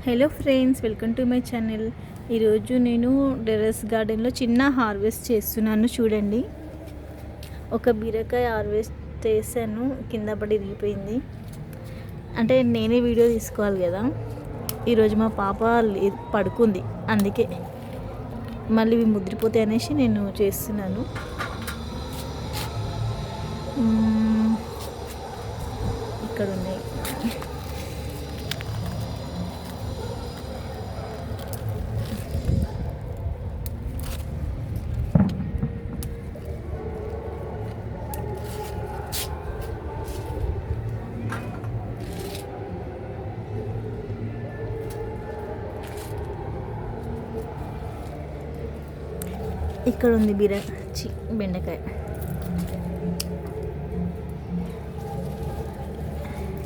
Hello friends, welcome to my channel. ఈరోజు నేను terrace గార్డెన్లో చిన్న హార్వెస్ట్ చేస్తున్నాను. చూడండి, ఒక బీరకాయ హార్వెస్ట్ చేశాను, కింద పడి ఇరిగిపోయింది. అంటే నేనే వీడియో తీసుకోవాలి కదా. ఈరోజు మా పాప పడుకుంది, అందుకే మళ్ళీ ఇవి ముద్రిపోతాయి అనేసి నేను చేస్తున్నాను. ఇక్కడ ఉన్నాయి. ఇక్కడ ఉంది బెండకాయ.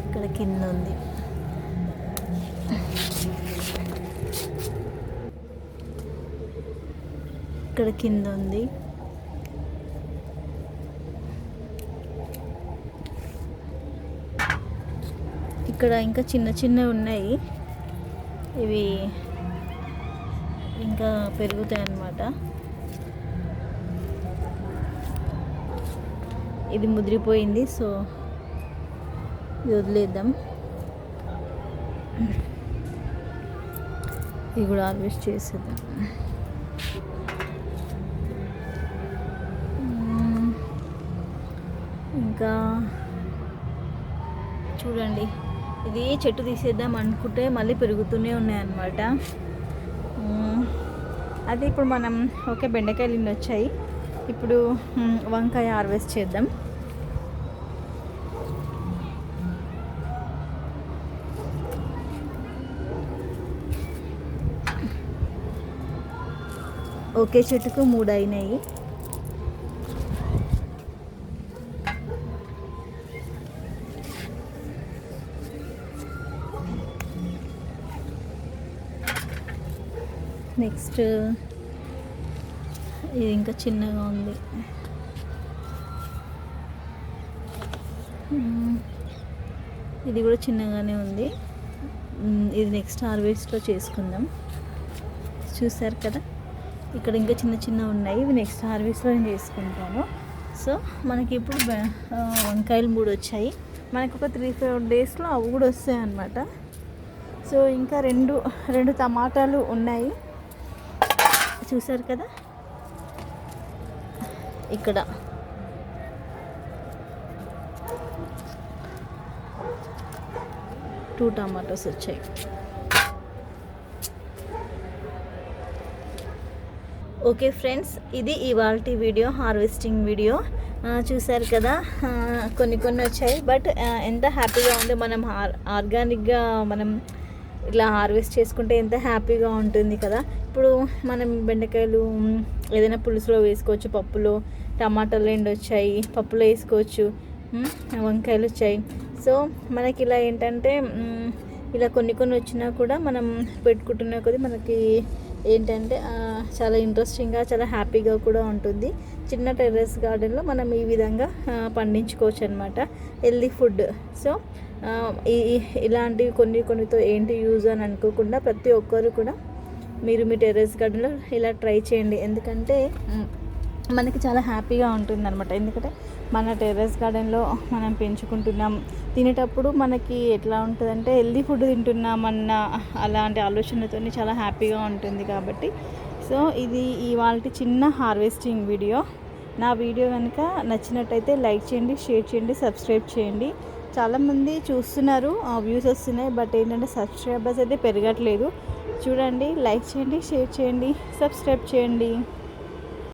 ఇక్కడ కింద ఉంది. ఇక్కడ కింద ఉంది. ఇక్కడ ఇంకా చిన్న చిన్నవి ఉన్నాయి, ఇవి ఇంకా పెరుగుతాయి అన్నమాట. ఇది ముదిరిపోయింది, సో ఇది వదిలేద్దాం. ఇది కూడా హార్వెస్ట్ చేసేద్దాం. ఇంకా చూడండి, ఇది చెట్టు తీసేద్దాం అనుకుంటే మళ్ళీ పెరుగుతూనే ఉన్నాయన్నమాట. అదే ఇప్పుడు మనం బెండకాయలు ఇన్ని వచ్చాయి. ఇప్పుడు వంకాయ హార్వెస్ట్ చేద్దాం. ఒకే చెట్టుకు 3 అయినాయి. నెక్స్ట్ ఇది ఇంకా చిన్నగా ఉంది. ఇది కూడా చిన్నగానే ఉంది. ఇది నెక్స్ట్ హార్వెస్ట్లో చేసుకుందాం. చూసారు కదా, ఇక్కడ ఇంకా చిన్న చిన్న ఉన్నాయి. ఇవి నెక్స్ట్ హార్వెస్ట్లో నేను చేసుకుంటాను. సో మనకి ఇప్పుడు వంకాయలు 3 వచ్చాయి. మనకు ఒక 3-4 డేస్లో అవి కూడా వస్తాయి అన్నమాట. సో ఇంకా రెండు టమాటాలు ఉన్నాయి. చూసారు కదా, ఇక్కడ టూ టమాటోస్ వచ్చాయి. ఓకే ఫ్రెండ్స్, ఇది ఇవాల్టి వీడియో, హార్వెస్టింగ్ వీడియో. చూసారు కదా, కొన్ని వచ్చాయి. బట్ ఎంత హ్యాపీగా ఉంది, మనం ఆర్గానిక్గా మనం ఇట్లా హార్వెస్ట్ చేసుకుంటే ఎంత హ్యాపీగా ఉంటుంది కదా. ఇప్పుడు మనం బెండకాయలు ఏదైనా పులుసులో వేసుకోవచ్చు, పప్పులో. టమాటాలు 2 వచ్చాయి, పప్పులో వేసుకోవచ్చు. వంకాయలు వచ్చాయి. సో మనకి ఇలా ఏంటంటే ఇలా కొన్ని వచ్చినా కూడా మనం పెట్టుకుంటున్న కొద్దీ మనకి ఏంటంటే చాలా ఇంట్రెస్టింగ్గా, చాలా హ్యాపీగా కూడా ఉంటుంది. చిన్న టెర్రస్ గార్డెన్లో మనం ఈ విధంగా పండించుకోవచ్చు అనమాట, హెల్దీ ఫుడ్. సో ఇలాంటివి కొన్నితో ఏంటి యూజ్ అని అనుకోకుండా ప్రతి ఒక్కరు కూడా మీరు మీ టెర్రస్ గార్డెన్లో ఇలా ట్రై చేయండి. ఎందుకంటే మనకి చాలా హ్యాపీగా ఉంటుంది అనమాట. ఎందుకంటే మన టెర్రస్ గార్డెన్లో మనం పెంచుకుంటున్నాం, తినేటప్పుడు మనకి ఎట్లా ఉంటుందంటే హెల్దీ ఫుడ్ తింటున్నామన్న అలాంటి ఆలోచనతో చాలా హ్యాపీగా ఉంటుంది. కాబట్టి సో ఇది ఇవాల్టి చిన్న హార్వెస్టింగ్ వీడియో. నా వీడియో కనుక నచ్చినట్టయితే లైక్ చేయండి, షేర్ చేయండి, సబ్స్క్రైబ్ చేయండి. చాలామంది చూస్తున్నారు, వ్యూస్ వస్తున్నాయి, బట్ ఏంటంటే సబ్స్క్రైబర్స్ అయితే పెరగట్లేదు. చూడండి, లైక్ చేయండి, షేర్ చేయండి, సబ్స్క్రైబ్ చేయండి.